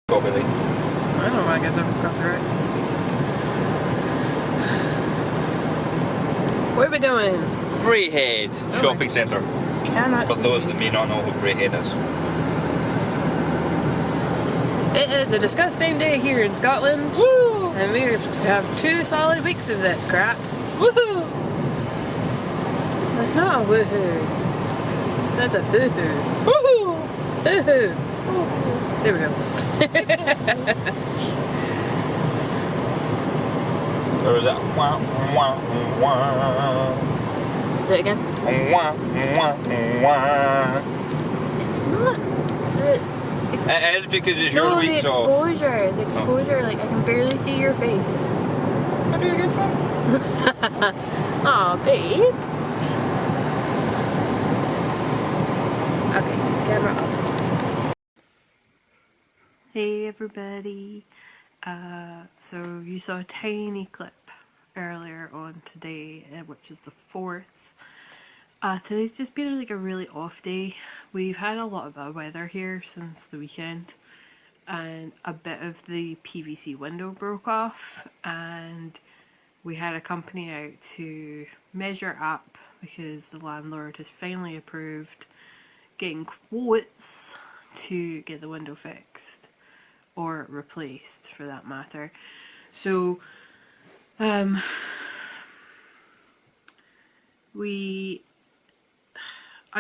Copyright. I don't want to get them for copyright. Where are we going? Braehead Shopping Centre. Cannot For see. those that may not know who Braehead is. It is a disgusting day here in Scotland. Woo! And we have 2 solid weeks of this crap. Woohoo! That's not a woohoo. That's a boohoo. Woohoo! Boohoo. There we go. Or is that wah wah wah? Do it again. Wah wah wah. It's not It is because it's no, your the week, so. exposure. The exposure, like I can barely see your face. Maybe a good thing. Aw, babe. Okay, camera off. Hey everybody. So you saw a tiny clip earlier on today, which is the 4th. Today's just been like a really off day. We've had a lot of bad weather here since the weekend, and a bit of the PVC window broke off, and we had a company out to measure up because the landlord has finally approved getting quotes to get the window fixed or replaced for that matter. So I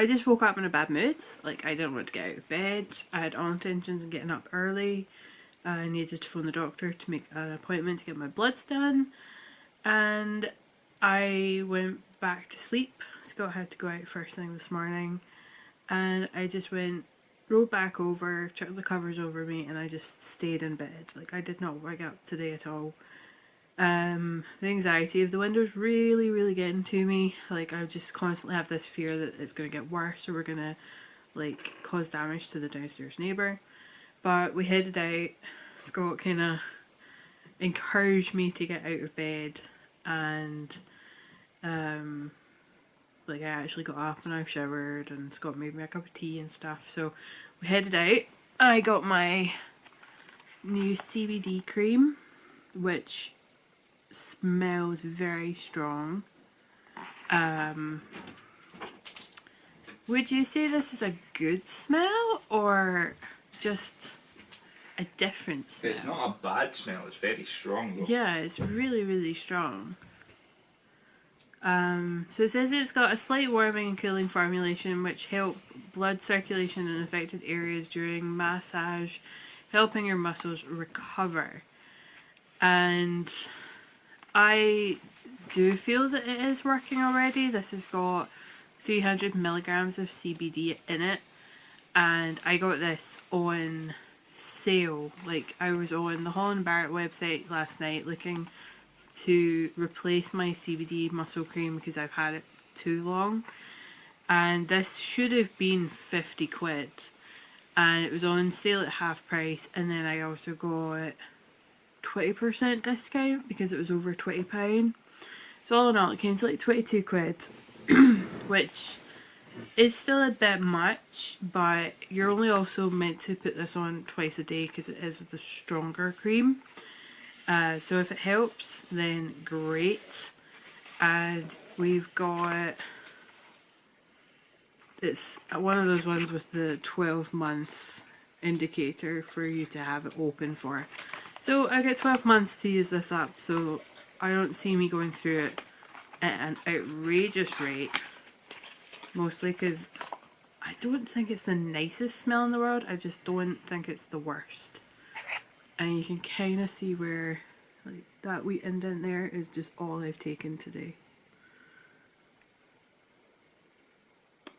just woke up in a bad mood. Like, I didn't want to get out of bed. I had all intentions of getting up early. I needed to phone the doctor to make an appointment to get my bloods done. And I went back to sleep. Scott had to go out first thing this morning. And I just rolled back over, chucked the covers over me, and I just stayed in bed. Like, I did not wake up today at all. The anxiety of the window's really, really getting to me. Like, I just constantly have this fear that it's going to get worse, or we're going to, like, cause damage to the downstairs neighbour. But we headed out. Scott kind of encouraged me to get out of bed, and like, I actually got up and I showered, and Scott made me a cup of tea and stuff. So we headed out. I got my new CBD cream, which smells very strong. Would you say this is a good smell or just a different smell? It's not a bad smell, it's very strong though. Yeah, it's really, really strong. So it says it's got a slight warming and cooling formulation which help blood circulation in affected areas during massage, helping your muscles recover. And I do feel that it is working already. This has got 300 milligrams of CBD in it, and I got this on sale. Like, I was on the Holland Barrett website last night looking to replace my CBD muscle cream because I've had it too long, and this should have been 50 quid, and it was on sale at half price. And then I also got 20% discount because it was over £20. So all in all, it came to like 22 quid, which is still a bit much, but you're only also meant to put this on twice a day because it is the stronger cream. So if it helps, then great. And we've got, it's one of those ones with the 12-month indicator for you to have it open for. So I get 12 months to use this up, so I don't see me going through it at an outrageous rate. Mostly because I don't think it's the nicest smell in the world, I just don't think it's the worst. And you can kind of see where, like, that wee indent there is just all I've taken today.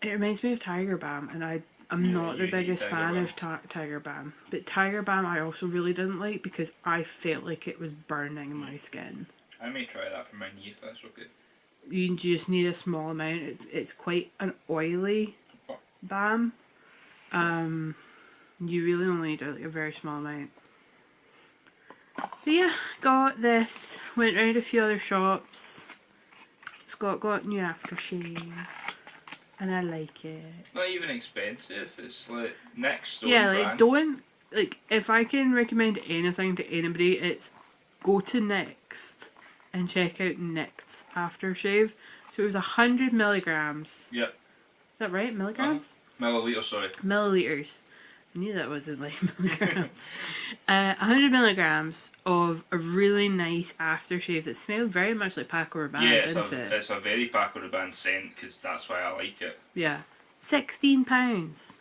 It reminds me of Tiger Balm, and I'm not the biggest fan of Tiger Balm. But Tiger Balm I also really didn't like because I felt like it was burning my skin. I may try that for my knee if that's okay. You just need a small amount. It's quite an oily balm. You really only need like a very small amount. But yeah, got this. Went round a few other shops. Scott got new aftershave, and I like it. It's not even expensive, it's like next door. Yeah, like, don't like, if I can recommend anything to anybody, it's go to Next and check out Next's aftershave. So it was 100 milligrams. Yep. Is that right? Milligrams? Milliliters, sorry. Milliliters. I knew that wasn't like milligrams. 100 milligrams of a really nice aftershave that smelled very much like Paco Rabanne, didn't it? It's a very Paco Rabanne scent, because that's why I like it. Yeah. £16.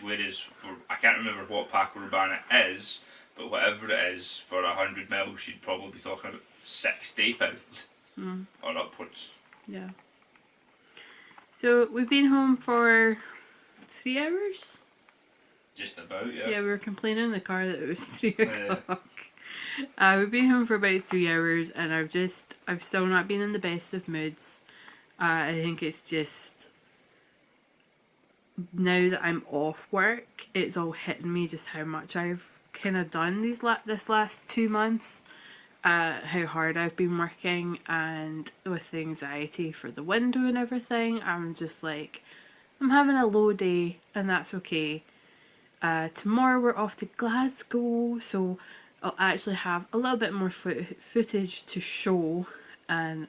Whereas, I can't remember what Paco Rabanne it is, but whatever it is, for 100 mils, you'd probably be talking about £60 or upwards. Yeah. So we've been home for 3 hours? Just about, yeah. Yeah, we were complaining in the car that it was 3 o'clock. We've been home for about 3 hours, and I've still not been in the best of moods. I think it's just, now that I'm off work, it's all hitting me just how much I've kind of done this last 2 months. How hard I've been working, and with the anxiety for the window and everything, I'm just like, I'm having a low day, and that's okay. Tomorrow we're off to Glasgow, so I'll actually have a little bit more footage to show, and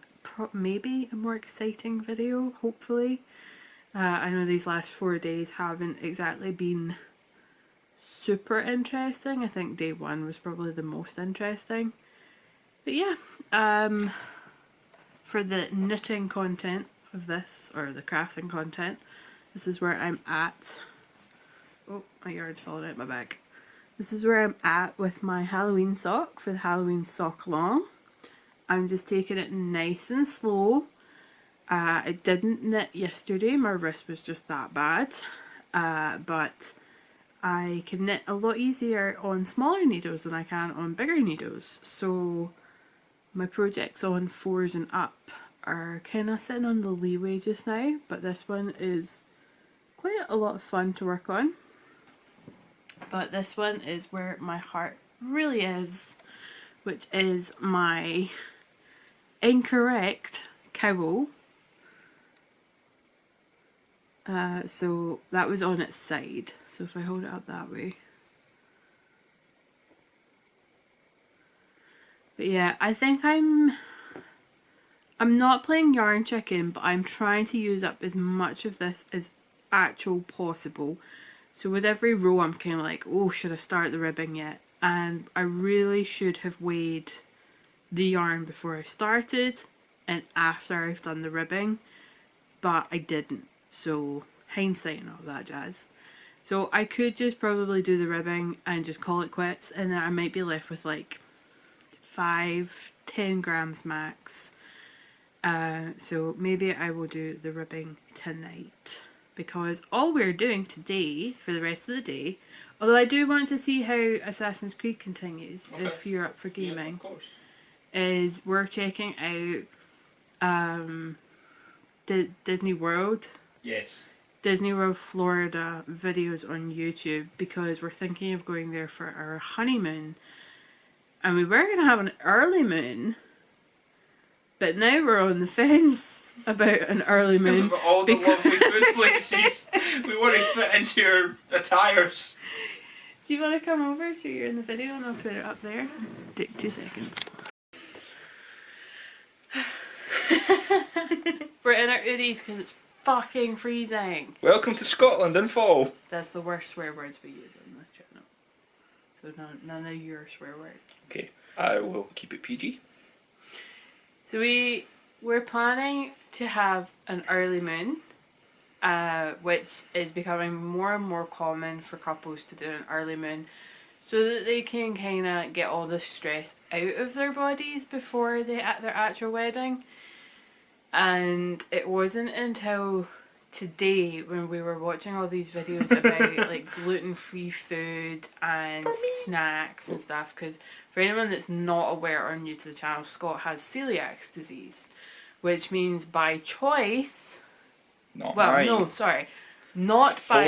maybe a more exciting video, hopefully. I know these last 4 days haven't exactly been super interesting. I think day 1 was probably the most interesting. But yeah, for the knitting content of this, or the crafting content, this is where I'm at. Oh, my yard's falling out my bag. This is where I'm at with my Halloween sock for the Halloween sock along. I'm just taking it nice and slow. I didn't knit yesterday, my wrist was just that bad. But I can knit a lot easier on smaller needles than I can on bigger needles. So my projects on 4s and up are kind of sitting on the leeway just now, but this one is quite a lot of fun to work on. But this one is where my heart really is, which is my incorrect cowl. So that was on its side. So if I hold it up that way. But yeah, I think I'm not playing yarn chicken, but I'm trying to use up as much of this as actual possible. So with every row I'm kind of like, oh, should I start the ribbing yet? And I really should have weighed the yarn before I started and after I've done the ribbing, but I didn't. So hindsight and all that jazz. So I could just probably do the ribbing and just call it quits, and then I might be left with like 5-10 grams max. So maybe I will do the ribbing tonight, because all we're doing today for the rest of the day, although I do want to see how Assassin's Creed continues, if you're up for gaming, of course, is we're checking out Disney World. Yes. Disney World Florida videos on YouTube, because we're thinking of going there for our honeymoon. And we were going to have an early moon, but now we're on the fence about an early moon. Because of all the lovely food places we want to fit into your attires. Do you want to come over so you're in the video and I'll put it up there? Take 2 seconds. We're in our hoodies because it's fucking freezing. Welcome to Scotland in fall. That's the worst swear words we use on this channel. So none of your swear words. Okay, I will keep it PG. So we're planning to have an early moon, which is becoming more and more common for couples to do an early moon, so that they can kind of get all the stress out of their bodies before their actual wedding. And it wasn't until today when we were watching all these videos about like gluten-free food and snacks and stuff, because for anyone that's not aware or new to the channel, Scott has celiac disease, which means by choice, not by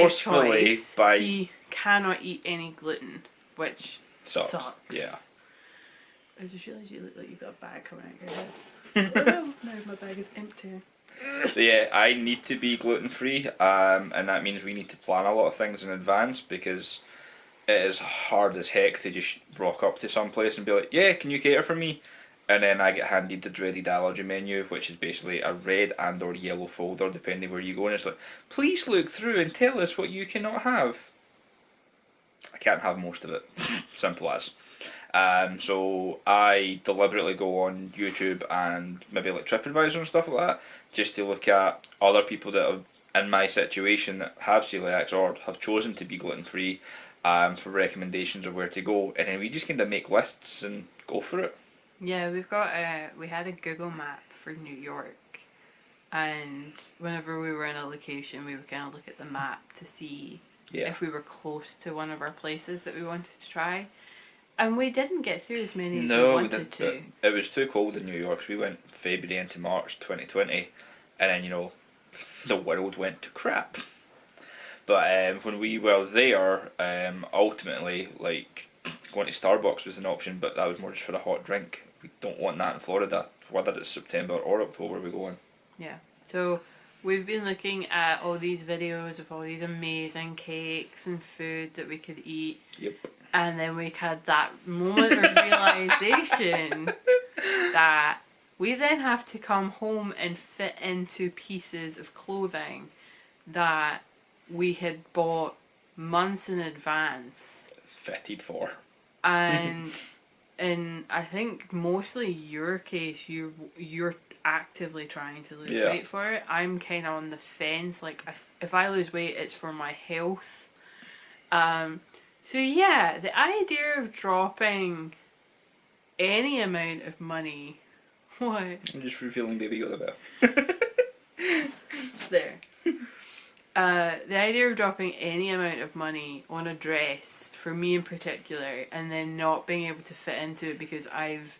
choice, he cannot eat any gluten, which sucks. Yeah. I just realised you look like you've got a bag coming out your head. Oh, now my bag is empty. So yeah, I need to be gluten free, and that means we need to plan a lot of things in advance, because it is hard as heck to just rock up to some place and be like, yeah, can you cater for me? And then I get handed the dreaded allergy menu, which is basically a red and or yellow folder depending where you go, and it's like, please look through and tell us what you cannot have. I can't have most of it. Simple as. So I deliberately go on YouTube and maybe like TripAdvisor and stuff like that, just to look at other people that have in my situation that have celiacs or have chosen to be gluten free, for recommendations of where to go, and then we just kind of make lists and go for it. Yeah, we had a Google map for New York, and whenever we were in a location, we would kind of look at the map to see if we were close to one of our places that we wanted to try. And we didn't get through as many as we wanted to. It was too cold in New York, so we went February into March 2020, and then, you know, the world went to crap. But when we were there, ultimately, like, going to Starbucks was an option, but that was more just for a hot drink. We don't want that in Florida, whether it's September or October we're going. Yeah, so we've been looking at all these videos of all these amazing cakes and food that we could eat. Yep. And then we had that moment of realization that we then have to come home and fit into pieces of clothing that we had bought months in advance. Fitted for. And in, I think, mostly your case, you're actively trying to lose weight for it. I'm kind of on the fence. Like, if I lose weight, it's for my health. So yeah, the idea of dropping any amount of money. What? I'm just revealing Baby Yoda Bell. There. The idea of dropping any amount of money on a dress, for me in particular, and then not being able to fit into it because I've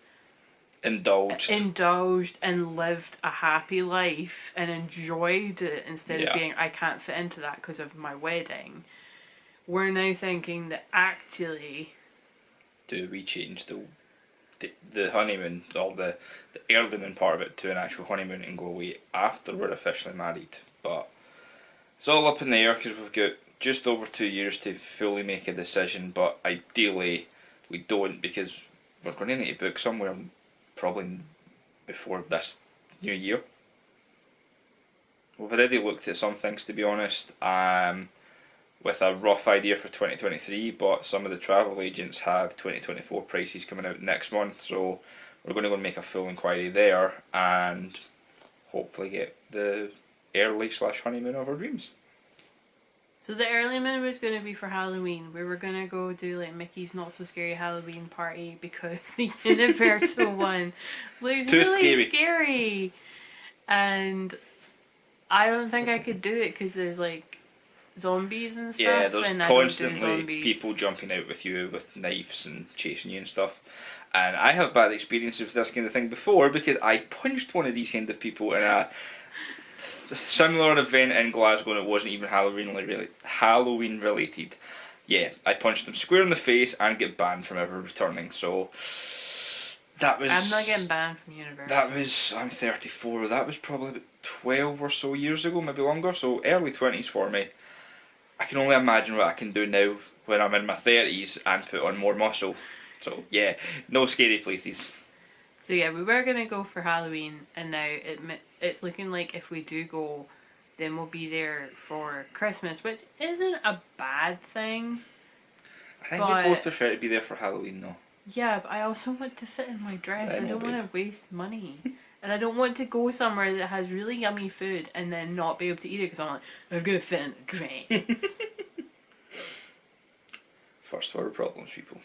indulged and lived a happy life and enjoyed it instead of being, I can't fit into that because of my wedding. We're now thinking that actually, do we change the honeymoon, or the early moon part of it, to an actual honeymoon and go away after we're officially married? But it's all up in the air because we've got just over 2 years to fully make a decision, but ideally we don't, because we're going to need to book somewhere probably before this new year. We've already looked at some things, to be honest, with a rough idea for 2023, but some of the travel agents have 2024 prices coming out next month, so we're going to go and make a full inquiry there and hopefully get the early/honeymoon of our dreams. So the early moon was going to be for Halloween. We were going to go do like Mickey's Not So Scary Halloween party because the Universal one looks too really scary. And I don't think I could do it because there's like zombies and stuff. Yeah, there's and constantly people jumping out with you with knives and chasing you and stuff. And I have bad experiences with this kind of thing before because I punched one of these kind of people in a similar event in Glasgow, and it wasn't even Halloween related. Yeah, I punched them square in the face and get banned from ever returning. So that was. I'm not getting banned from university. That was. I'm 34. That was probably about 12 or so years ago, maybe longer. So early 20s for me. I can only imagine what I can do now when I'm in my 30s and put on more muscle. So yeah, no scary places. So yeah, we were going to go for Halloween, and now it's looking like if we do go, then we'll be there for Christmas, which isn't a bad thing. I think we both prefer to be there for Halloween though. Yeah, but I also want to fit in my dress. I don't want to waste money. And I don't want to go somewhere that has really yummy food and then not be able to eat it because I'm like, I'm going to fit in a dress. First world problems, people.